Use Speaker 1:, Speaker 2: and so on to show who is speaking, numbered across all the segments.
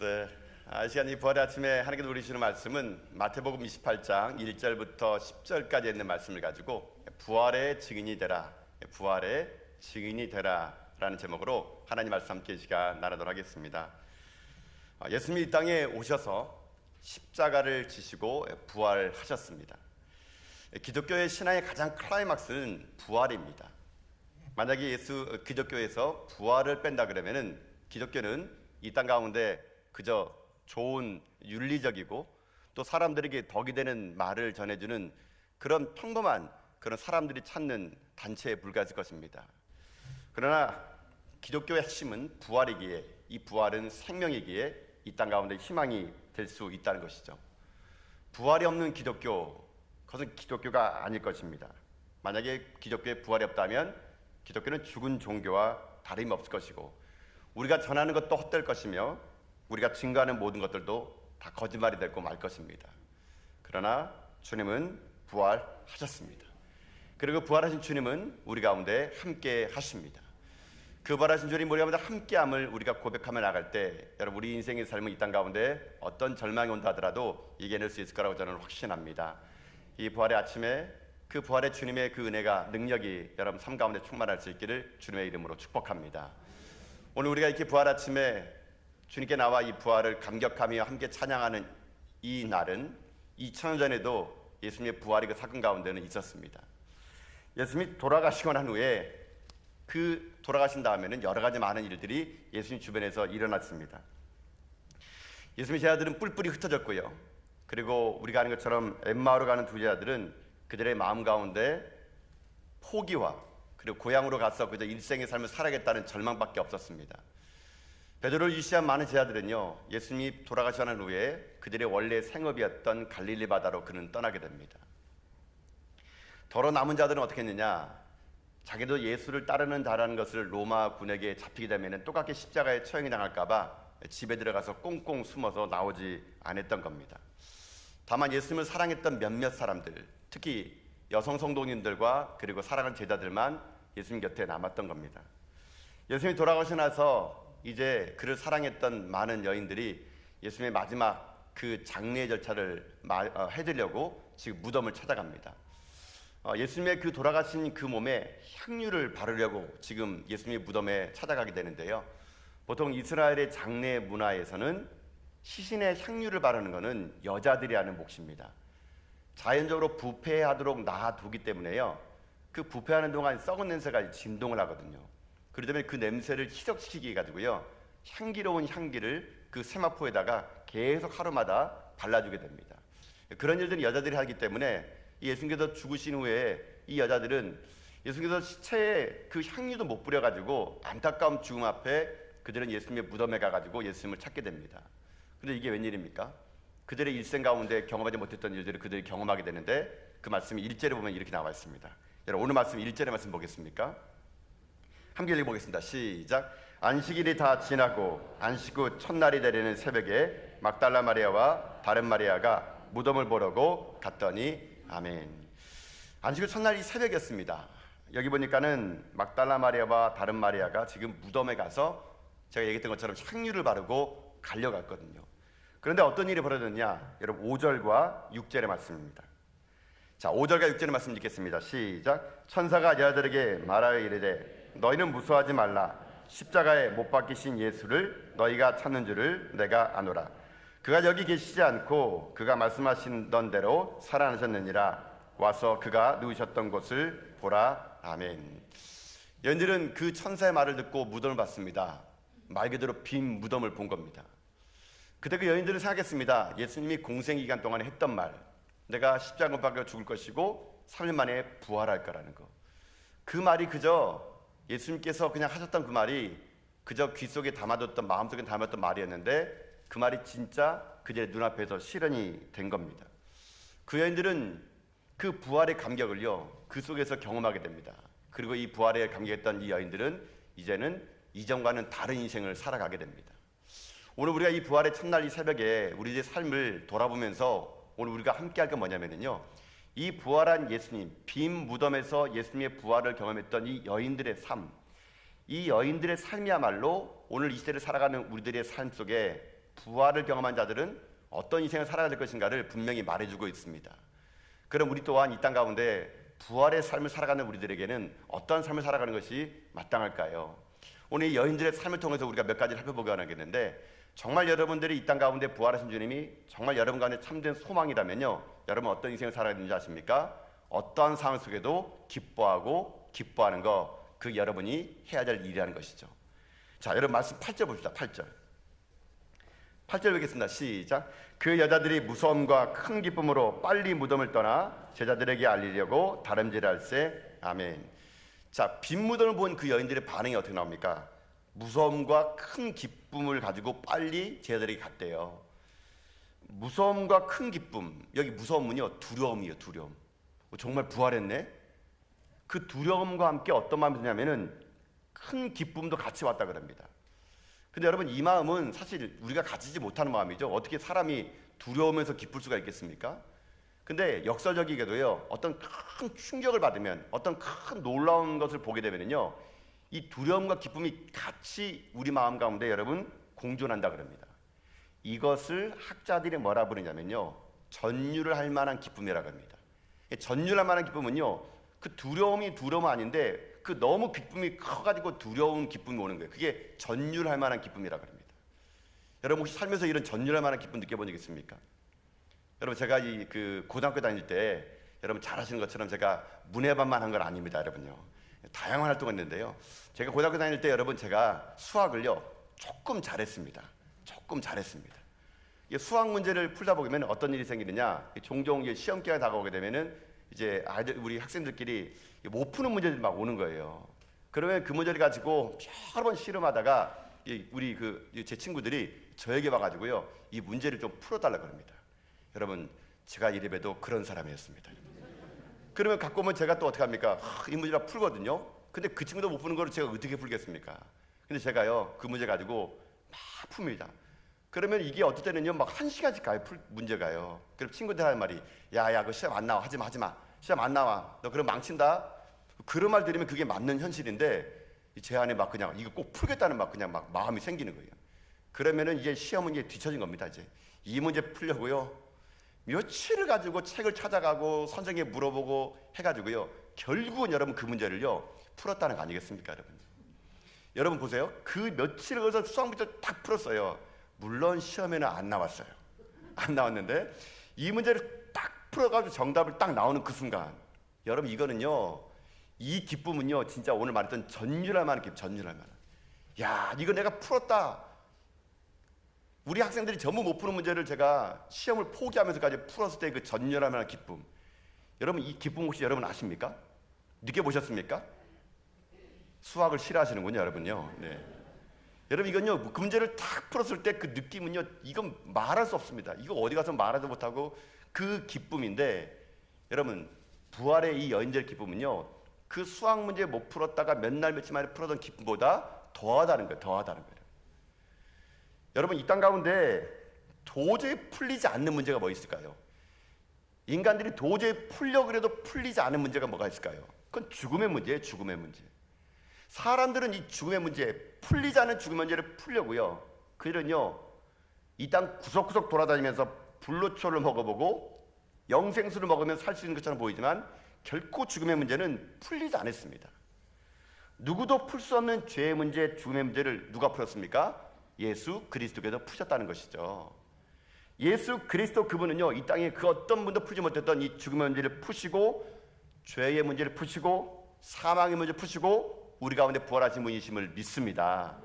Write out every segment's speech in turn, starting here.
Speaker 1: 네, 이 시간 이 부활의 아침에 하나님께서 우리 주시는 말씀은 마태복음 28장 1절부터 10절까지 있는 말씀을 가지고 부활의 증인이 되라, 부활의 증인이 되라라는 제목으로 하나님 말씀 함께 이 시간 나누도록 하겠습니다. 예수님이 이 땅에 오셔서 십자가를 지시고 부활하셨습니다. 기독교의 신앙의 가장 클라이막스는 부활입니다. 만약에 기독교에서 부활을 뺀다 그러면은 기독교는 이 땅 가운데 그저 좋은 윤리적이고 또 사람들에게 덕이 되는 말을 전해주는 그런 평범한 그런 사람들이 찾는 단체에 불과했을 것입니다. 그러나 기독교의 핵심은 부활이기에, 이 부활은 생명이기에 이 땅 가운데 희망이 될 수 있다는 것이죠. 부활이 없는 기독교, 그것은 기독교가 아닐 것입니다. 만약에 기독교에 부활이 없다면 기독교는 죽은 종교와 다름이 없을 것이고, 우리가 전하는 것도 헛될 것이며 우리가 증거하는 모든 것들도 다 거짓말이 되고 말 것입니다. 그러나 주님은 부활하셨습니다. 그리고 부활하신 주님은 우리 가운데 함께 하십니다. 그 부활하신 주님 우리 가운데 함께함을 우리가 고백하며 나갈 때, 여러분, 우리 인생의 삶은 이 땅 가운데 어떤 절망이 온다 하더라도 이겨낼 수 있을 거라고 저는 확신합니다. 이 부활의 아침에 그 부활의 주님의 그 은혜가, 능력이 여러분 삶 가운데 충만할 수 있기를 주님의 이름으로 축복합니다. 오늘 우리가 이렇게 부활 아침에 주님께 나와 이 부활을 감격하며 함께 찬양하는 이 날은 2000년 전에도 예수님의 부활이 그 사건 가운데는 있었습니다. 예수님이 돌아가시고 난 후에 그 돌아가신 다음에는 여러 가지 많은 일들이 예수님 주변에서 일어났습니다. 예수님의 제자들은 뿔뿔이 흩어졌고요. 그리고 우리가 아는 것처럼 엠마오로 가는 두 제자들은 그들의 마음 가운데 포기와 그리고 고향으로 가서 그저 일생의 삶을 살아야겠다는 절망밖에 없었습니다. 베드로를 유시한 많은 제자들은요, 예수님이 돌아가시는 후에 그들의 원래 생업이었던 갈릴리 바다로 그는 떠나게 됩니다. 더러 남은 자들은 어떻게 했느냐, 자기도 예수를 따르는 자라는 것을 로마 군에게 잡히게 되면 똑같이 십자가에 처형이 당할까봐 집에 들어가서 꽁꽁 숨어서 나오지 않았던 겁니다. 다만 예수님을 사랑했던 몇몇 사람들, 특히 여성 성도님들과 그리고 사랑하는 제자들만 예수님 곁에 남았던 겁니다. 예수님이 돌아가시고 나서 이제 그를 사랑했던 많은 여인들이 예수님의 마지막 그 장례 절차를 해드리려고 지금 무덤을 찾아갑니다. 예수님의 그 돌아가신 그 몸에 향유를 바르려고 지금 예수님의 무덤에 찾아가게 되는데요. 보통 이스라엘의 장례 문화에서는 시신에 향유를 바르는 것은 여자들이 하는 몫입니다. 자연적으로 부패하도록 놔두기 때문에요, 그 부패하는 동안 썩은 냄새가 진동을 하거든요. 그러기 때문에 그 냄새를 희석시키게 해가지고요, 향기로운 향기를 그 세마포에다가 계속 하루마다 발라주게 됩니다. 그런 일들은 여자들이 하기 때문에 예수님께서 죽으신 후에 이 여자들은 예수님께서 시체에 그 향유도 못 뿌려가지고 안타까운 죽음 앞에 그들은 예수님의 무덤에 가가지고 예수님을 찾게 됩니다. 그런데 이게 웬일입니까? 그들의 일생 가운데 경험하지 못했던 일들을 그들이 경험하게 되는데, 그 말씀이 1절에 보면 이렇게 나와 있습니다. 여러분, 오늘 말씀 1절의 말씀 보겠습니까? 함께 읽어보겠습니다. 시작. 안식일이 다 지나고 안식 후 첫날이 되려는 새벽에 막달라 마리아와 다른 마리아가 무덤을 보려고 갔더니, 아멘. 안식 후 첫날이 새벽이었습니다. 여기 보니까는 막달라 마리아와 다른 마리아가 지금 무덤에 가서 제가 얘기했던 것처럼 향유를 바르고 갈려갔거든요. 그런데 어떤 일이 벌어졌냐, 여러분 5절과 6절의 말씀입니다. 자, 5절과 6절의 말씀 읽겠습니다. 시작. 천사가 여자들에게 말하여 이르되 너희는 무서워하지 말라. 십자가에 못 박히신 예수를 너희가 찾는 줄을 내가 아노라. 그가 여기 계시지 않고 그가 말씀하시던 대로 살아나셨느니라. 와서 그가 누우셨던 곳을 보라. 아멘. 여인들은 그 천사의 말을 듣고 무덤을 봤습니다. 말 그대로 빈 무덤을 본 겁니다. 그때 그 여인들은 생각했습니다. 예수님이 공생기간 동안에 했던 말, 내가 십자가 못 박혀 죽을 것이고 3일 만에 부활할 거라는 거, 그 말이 그저 예수님께서 그냥 하셨던 그 말이 그저 귀 속에 담아뒀던, 마음속에 담았던 말이었는데, 그 말이 진짜 그들의 눈앞에서 실현이 된 겁니다. 그 여인들은 그 부활의 감격을요, 그 속에서 경험하게 됩니다. 그리고 이 부활에 감격했던 이 여인들은 이제는 이전과는 다른 인생을 살아가게 됩니다. 오늘 우리가 이 부활의 첫날 이 새벽에 우리의 삶을 돌아보면서 오늘 우리가 함께 할 게 뭐냐면요, 이 부활한 예수님, 빈 무덤에서 예수님의 부활을 경험했던 이 여인들의 삶, 이 여인들의 삶이야말로 오늘 이 시대를 살아가는 우리들의 삶 속에 부활을 경험한 자들은 어떤 인생을 살아야 될 것인가를 분명히 말해주고 있습니다. 그럼 우리 또한 이 땅 가운데 부활의 삶을 살아가는 우리들에게는 어떤 삶을 살아가는 것이 마땅할까요? 오늘 이 여인들의 삶을 통해서 우리가 몇 가지를 살펴보게 하겠는데, 정말 여러분들이 이 땅 가운데 부활하신 주님이 정말 여러분 가운데 참된 소망이라면요, 여러분 어떤 인생을 살아야 되는지 아십니까? 어떠한 상황 속에도 기뻐하고 기뻐하는 거, 그 여러분이 해야 될 일이라는 것이죠. 자, 여러분 말씀 8절 봅시다. 8절 읽겠습니다. 시작. 그 여자들이 무서움과 큰 기쁨으로 빨리 무덤을 떠나 제자들에게 알리려고 다름질할세. 아멘. 자, 빈 무덤을 본 그 여인들의 반응이 어떻게 나옵니까? 무서움과 큰 기쁨을 가지고 빨리 제자들에게 갔대요. 무서움과 큰 기쁨, 여기 무서움은요 두려움이에요. 두려움. 정말 부활했네. 그 두려움과 함께 어떤 마음이 드냐면은 큰 기쁨도 같이 왔다 그럽니다. 근데 여러분, 이 마음은 사실 우리가 가지지 못하는 마음이죠. 어떻게 사람이 두려우면서 기쁠 수가 있겠습니까? 근데 역설적이게도요, 어떤 큰 충격을 받으면, 어떤 큰 놀라운 것을 보게 되면요, 이 두려움과 기쁨이 같이 우리 마음 가운데 여러분 공존한다 그럽니다. 이것을 학자들이 뭐라 부르냐면요, 전율을 할 만한 기쁨이라고 합니다. 전율할 만한 기쁨은요, 그 두려움이 두려움 아닌데 그 너무 기쁨이 커가지고 두려운 기쁨이 오는 거예요. 그게 전율할 만한 기쁨이라고 합니다. 여러분 혹시 살면서 이런 전율할 만한 기쁨 느껴본 적 있습니까? 여러분, 제가 그 고등학교 다닐 때 여러분 잘 아시는 것처럼 제가 문해반만 한 건 아닙니다. 여러분요, 다양한 활동을 했는데요, 제가 고등학교 다닐 때 여러분 제가 수학을요 조금 잘했습니다. 수학 문제를 풀다 보면 어떤 일이 생기느냐, 종종 시험 기간이 다가오게 되면은 이제 우리 학생들끼리 못 푸는 문제들이 막 오는 거예요. 그러면 그 문제를 가지고 여러 번 실험하다가 우리 제 친구들이 저에게 와가지고요, 이 문제를 좀 풀어달라고 합니다. 여러분, 제가 이래봬도 그런 사람이었습니다. 그러면 갖고 오면 제가 또 어떻게 합니까? 이 문제를 풀거든요. 근데 그 친구도 못 푸는 거를 제가 어떻게 풀겠습니까? 근데 제가요 그 문제 가지고 막 풉니다. 그러면 이게 어떨 때는요 막 1시간씩 가요. 문제가요. 그럼 친구들 하는 말이, 야야 그 시험 안 나와. 하지마 시험 안 나와. 너 그럼 망친다. 그런 말 들으면 그게 맞는 현실인데 제 안에 막 그냥 이거 꼭 풀겠다는 막 그냥 막 마음이 생기는 거예요. 그러면은 이제 시험은 이제 뒤처진 겁니다. 이제 이 문제 풀려고요 며칠을 가지고 책을 찾아가고 선생님께 물어보고 해가지고요 결국은 여러분 그 문제를요 풀었다는 거 아니겠습니까? 여러분 보세요. 그 며칠을 걸어서 수학 문제를 딱 풀었어요. 물론 시험에는 안 나왔어요. 안 나왔는데 이 문제를 딱 풀어가지고 정답을 딱 나오는 그 순간, 여러분 이거는요, 이 기쁨은요 진짜 오늘 말했던 전율할 만한 기쁨, 전율할 만한. 야, 이거 내가 풀었다. 우리 학생들이 전부 못 푸는 문제를 제가 시험을 포기하면서까지 풀었을 때 그 전율할 만한 기쁨, 여러분 이 기쁨 혹시 여러분 아십니까? 느껴보셨습니까? 수학을 싫어하시는군요, 여러분요. 네. 여러분 이건요, 그 문제를 딱 풀었을 때 그 느낌은요, 이건 말할 수 없습니다. 이거 어디 가서 말하지 못하고 그 기쁨인데, 여러분 부활의 이 여인들의 기쁨은요, 그 수학 문제 못 풀었다가 몇 날 며칠 만에 풀었던 기쁨보다 더하다는 거예요. 더하다는 거예요. 여러분 이 땅 가운데 도저히 풀리지 않는 문제가 뭐 있을까요? 인간들이 도저히 풀려고 해도 풀리지 않은 문제가 뭐가 있을까요? 그건 죽음의 문제예요. 죽음의 문제. 사람들은 이 죽음의 문제, 풀리지 않은 죽음의 문제를 풀려고요, 그들은요 이 땅 구석구석 돌아다니면서 불로초를 먹어보고 영생수를 먹으면 살 수 있는 것처럼 보이지만 결코 죽음의 문제는 풀리지 않았습니다. 누구도 풀 수 없는 죄의 문제, 죽음의 문제를 누가 풀었습니까? 예수 그리스도께서 푸셨다는 것이죠. 예수 그리스도 그분은요 이 땅에 그 어떤 분도 풀지 못했던 이 죽음의 문제를 푸시고, 죄의 문제를 푸시고, 사망의 문제를 푸시고 우리 가운데 부활하신 분이심을 믿습니다.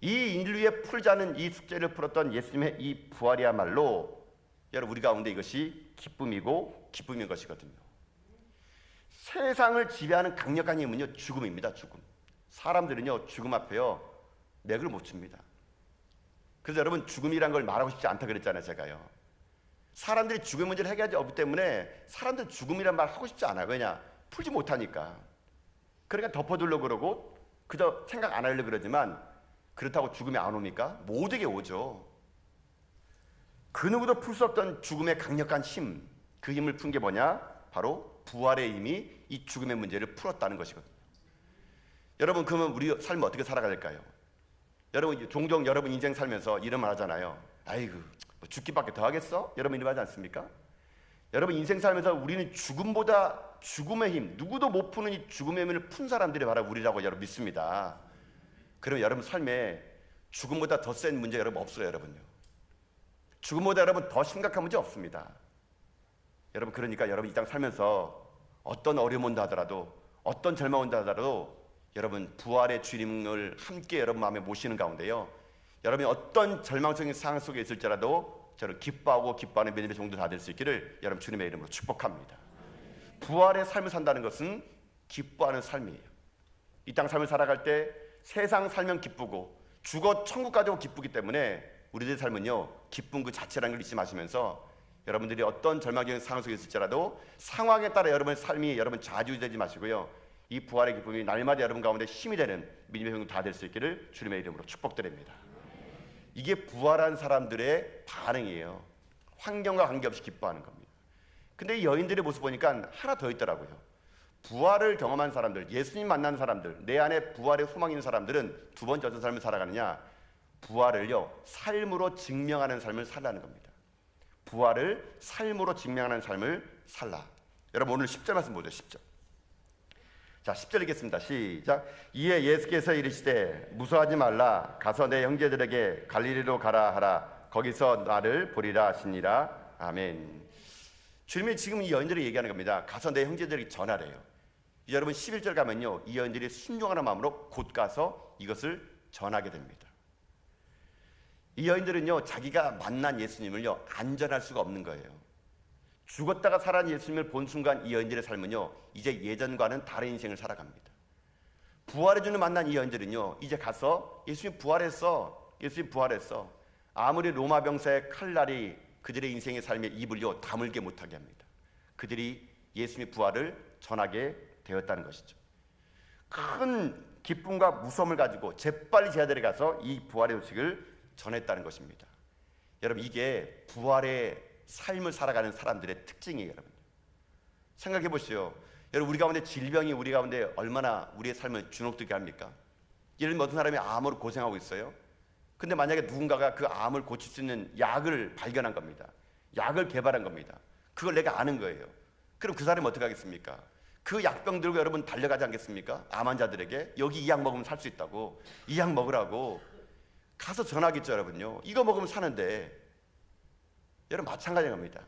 Speaker 1: 이 인류의 풀지 않은 이 숙제를 풀었던 예수님의 이 부활이야말로 여러분 우리 가운데 이것이 기쁨이고 기쁨인 것이거든요. 세상을 지배하는 강력한 힘은요 죽음입니다. 죽음. 사람들은요 죽음 앞에요 맥을 못 춥니다. 그래서 여러분 죽음이란 걸 말하고 싶지 않다 그랬잖아요, 제가요. 사람들이 죽음의 문제를 해결하지 않기 때문에 사람들 죽음이란 말 하고 싶지 않아요. 왜냐? 풀지 못하니까. 그러니까 덮어두려고 그러고 그저 생각 안 하려고 그러지만, 그렇다고 죽음이 안 옵니까? 모두에게 오죠. 그 누구도 풀 수 없던 죽음의 강력한 힘, 그 힘을 푼 게 뭐냐? 바로 부활의 힘이 이 죽음의 문제를 풀었다는 것이거든요. 여러분 그러면 우리 삶을 어떻게 살아가야 될까요? 여러분 종종 여러분 인생 살면서 이런 말 하잖아요. 아이고 뭐 죽기밖에 더 하겠어? 여러분 이런 말 하지 않습니까? 여러분 인생 살면서 우리는 죽음보다 죽음의 힘, 누구도 못 푸는 이 죽음의 힘을 푼 사람들이 바로 우리라고 여러분 믿습니다. 그러면 여러분 삶에 죽음보다 더 센 문제 여러분 없어요. 여러분요. 죽음보다 여러분 더 심각한 문제 없습니다. 여러분 그러니까 여러분 이 땅 살면서 어떤 어려움 온다 하더라도 어떤 절망 온다 하더라도 여러분 부활의 주님을 함께 여러분 마음에 모시는 가운데요, 여러분이 어떤 절망적인 상황 속에 있을지라도 저를 기뻐하고 기뻐하는 믿음의 종도 다 될 수 있기를 여러분 주님의 이름으로 축복합니다. 부활의 삶을 산다는 것은 기뻐하는 삶이에요. 이 땅 삶을 살아갈 때 세상 살면 기쁘고 죽어 천국 가도 기쁘기 때문에 우리들의 삶은요 기쁜 그 자체라는 걸 잊지 마시면서 여러분들이 어떤 절망적인 상황 속에 있을지라도 상황에 따라 여러분의 삶이 여러분 좌지우지되지 마시고요, 이 부활의 기쁨이 날마다 여러분 가운데 힘이 되는 믿음의 형님 다 될 수 있기를 주님의 이름으로 축복드립니다. 이게 부활한 사람들의 반응이에요. 환경과 관계없이 기뻐하는 겁니다. 근데 이 여인들의 모습 보니까 하나 더 있더라고요. 부활을 경험한 사람들, 예수님 만난 사람들, 내 안에 부활의 소망이 있는 사람들은 두 번째 어떤 삶을 살아가느냐, 부활을요 삶으로 증명하는 삶을 살라는 겁니다. 부활을 삶으로 증명하는 삶을 살라. 여러분 오늘 10절 말씀 보죠. 10절. 자, 10절 읽겠습니다. 시작. 이에 예수께서 이르시되 무서워하지 말라. 가서 내 형제들에게 갈릴리로 가라 하라. 거기서 나를 보리라 하시니라. 아멘. 주님이 지금 이 여인들이 얘기하는 겁니다. 가서 내 형제들에게 전하래요. 여러분 11절 가면요, 이 여인들이 순종하는 마음으로 곧 가서 이것을 전하게 됩니다. 이 여인들은요 자기가 만난 예수님을요 안전할 수가 없는 거예요. 죽었다가 살아난 예수님을 본 순간 이 여인들의 삶은요 이제 예전과는 다른 인생을 살아갑니다. 부활의 주님을 만난 이 여인들은요 이제 가서 예수님 부활했어, 예수님 부활했어. 아무리 로마 병사의 칼날이 그들의 인생의 삶에 입을요 다물게 못하게 합니다. 그들이 예수님의 부활을 전하게 되었다는 것이죠. 큰 기쁨과 무서움을 가지고 재빨리 제자들에 가서 이 부활의 소식을 전했다는 것입니다. 여러분 이게 부활의 삶을 살아가는 사람들의 특징이에요. 여러분 생각해 보시오. 여러분 우리 가운데 질병이 우리 가운데 얼마나 우리의 삶을 주눅들게 합니까? 예를 들면 어떤 사람이 암으로 고생하고 있어요. 근데 만약에 누군가가 그 암을 고칠 수 있는 약을 발견한 겁니다. 약을 개발한 겁니다. 그걸 내가 아는 거예요. 그럼 그 사람이 어떻게 하겠습니까? 그 약병 들고 여러분 달려가지 않겠습니까? 암 환자들에게 여기 이 약 먹으면 살 수 있다고, 이 약 먹으라고 가서 전하겠죠. 여러분요 이거 먹으면 사는데, 여러분 마찬가지인 겁니다.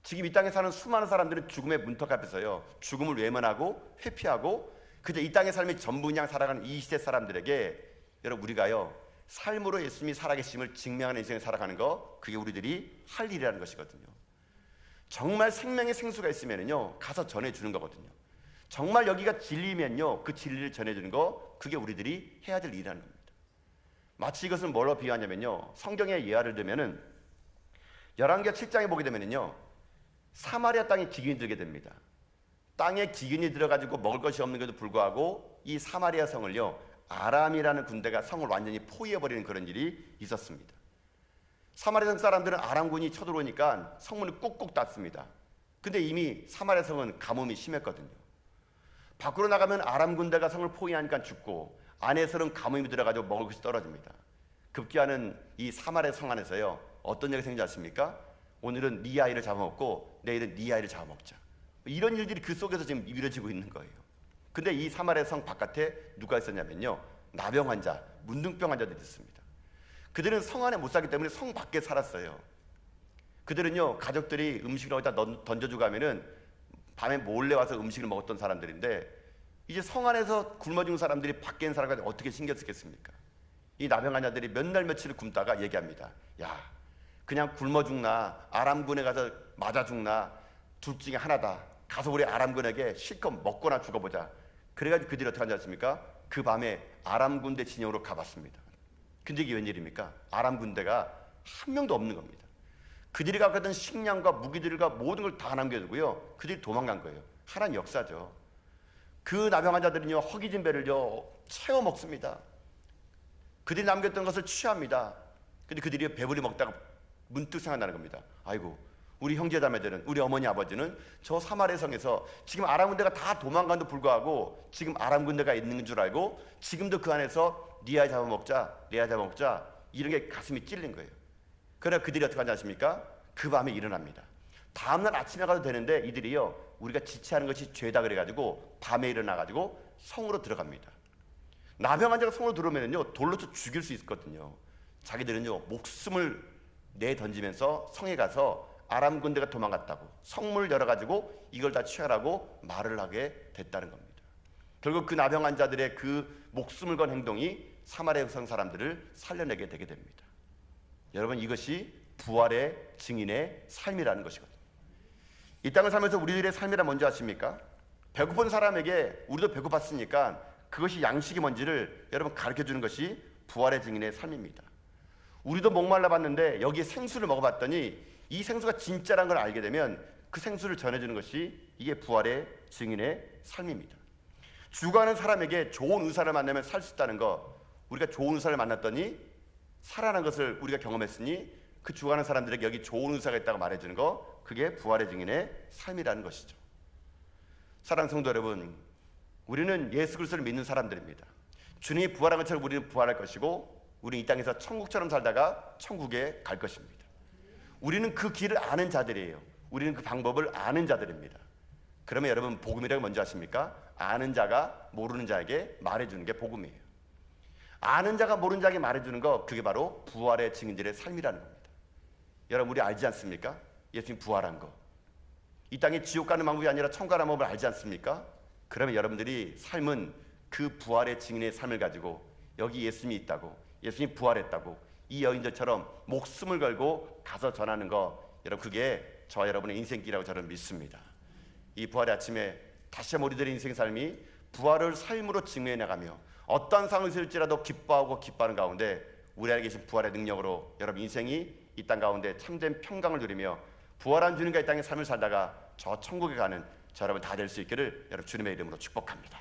Speaker 1: 지금 이 땅에 사는 수많은 사람들은 죽음의 문턱 앞에서요 죽음을 외면하고 회피하고 그저 이 땅의 삶이 전부 그냥 살아가는 이 시대 사람들에게 여러분 우리가요 삶으로 예수님이 살아계심을 증명하는 인생을 살아가는 거, 그게 우리들이 할 일이라는 것이거든요. 정말 생명의 생수가 있으면요 가서 전해주는 거거든요. 정말 여기가 진리면요 그 진리를 전해주는 거, 그게 우리들이 해야 될 일이라는 겁니다. 마치 이것은 뭐로 비유하냐면요, 성경의 예화를 들면은 열왕기하 7장에 보게 되면은요 사마리아 땅에 기근이 들게 됩니다. 땅에 기근이 들어가지고 먹을 것이 없는 것에도 불구하고 이 사마리아 성을요 아람이라는 군대가 성을 완전히 포위해버리는 그런 일이 있었습니다. 사마리아 성 사람들은 아람군이 쳐들어오니까 성문을 꾹꾹 닫습니다. 근데 이미 사마리아 성은 가뭄이 심했거든요. 밖으로 나가면 아람 군대가 성을 포위하니까 죽고 안에서는 가뭄이 들어가지고 먹을 것이 떨어집니다. 급기야는 이 사마리아 성 안에서요 어떤 일이 생기지 않습니까? 오늘은 네 아이를 잡아먹고 내일은 네 아이를 잡아먹자. 이런 일들이 그 속에서 지금 이루어지고 있는 거예요. 근데 이 사마리아 성 바깥에 누가 있었냐면요 나병 환자, 문둥병 환자들이 있습니다. 그들은 성 안에 못 살기 때문에 성 밖에 살았어요. 그들은요 가족들이 음식을 어디다 던져주고 하면은 밤에 몰래 와서 음식을 먹었던 사람들인데, 이제 성 안에서 굶어 죽은 사람들이 밖에 있는 사람까지 어떻게 신경 쓰겠습니까? 이 나병 환자들이 몇 날 며칠을 굶다가 얘기합니다. 야, 그냥 굶어 죽나 아람군에 가서 맞아 죽나 둘 중에 하나다. 가서 우리 아람군에게 실컷 먹거나 죽어보자. 그래가지고 그들이 어떻게 하지 않습니까? 그 밤에 아람 군대 진영으로 가봤습니다. 근데 이게 웬일입니까? 아람 군대가 한 명도 없는 겁니다. 그들이 갖고 있던 식량과 무기들과 모든 걸 다 남겨두고요 그들이 도망간 거예요. 하나님 역사죠. 그 나병 환자들은요 허기진 배를요 채워 먹습니다. 그들이 남겼던 것을 취합니다. 근데 그들이 배부리 먹다가 문득 생각나는 겁니다. 아이고, 우리 형제자매들은, 우리 어머니 아버지는 저 사마리아 성에서 지금 아람 군대가 다 도망간도 불구하고 지금 아람 군대가 있는 줄 알고 지금도 그 안에서 네 아이 잡아먹자, 내 아이 잡아먹자, 이런 게 가슴이 찔린 거예요. 그러나 그들이 어떻게 하지 않습니까? 그 밤에 일어납니다. 다음날 아침에 가도 되는데 이들이요, 우리가 지체하는 것이 죄다 그래가지고 밤에 일어나가지고 성으로 들어갑니다. 나병 환자가 성으로 들어오면요, 돌로 쳐 죽일 수 있거든요. 자기들은요, 목숨을 내던지면서 성에 가서 아람 군대가 도망갔다고 성문을 열어가지고 이걸 다 취하라고 말을 하게 됐다는 겁니다. 결국 그 나병 환자들의 그 목숨을 건 행동이 사마리아 성 사람들을 살려내게 되게 됩니다. 여러분, 이것이 부활의 증인의 삶이라는 것이거든요. 이 땅을 살면서 우리들의 삶이란 뭔지 아십니까? 배고픈 사람에게 우리도 배고팠으니까 그것이 양식이 뭔지를 여러분 가르쳐주는 것이 부활의 증인의 삶입니다. 우리도 목말라 봤는데 여기에 생수를 먹어봤더니 이 생수가 진짜라는 걸 알게 되면 그 생수를 전해주는 것이 이게 부활의 증인의 삶입니다. 죽어가는 사람에게 좋은 의사를 만나면 살 수 있다는 거, 우리가 좋은 의사를 만났더니 살아난 것을 우리가 경험했으니 그 죽어가는 사람들에게 여기 좋은 의사가 있다고 말해주는 거, 그게 부활의 증인의 삶이라는 것이죠. 사랑하는 성도 여러분, 우리는 예수 그리스도를 믿는 사람들입니다. 주님이 부활한 것처럼 우리는 부활할 것이고 우리는 이 땅에서 천국처럼 살다가 천국에 갈 것입니다. 우리는 그 길을 아는 자들이에요. 우리는 그 방법을 아는 자들입니다. 그러면 여러분, 복음이라고 뭔지 아십니까? 아는 자가 모르는 자에게 말해주는 게 복음이에요. 아는 자가 모르는 자에게 말해주는 거, 그게 바로 부활의 증인들의 삶이라는 겁니다. 여러분, 우리 알지 않습니까? 예수님 부활한 거. 이 땅에 지옥 가는 방법이 아니라 천국 가는 방법을 알지 않습니까? 그러면 여러분들이 삶은 그 부활의 증인의 삶을 가지고 여기 예수님이 있다고, 예수님이 부활했다고 이 여인들처럼 목숨을 걸고 가서 전하는 거, 여러분, 그게 저와 여러분의 인생길이라고 저는 믿습니다. 이 부활의 아침에 다시 한번 우리들의 인생 삶이 부활을 삶으로 증명해 나가며 어떠한 상황이 있을지라도 기뻐하고 기뻐하는 가운데 우리 안에 계신 부활의 능력으로 여러분 인생이 이 땅 가운데 참된 평강을 누리며 부활한 주님과 이 땅의 삶을 살다가 저 천국에 가는 저 여러분 다 될 수 있기를 여러분 주님의 이름으로 축복합니다.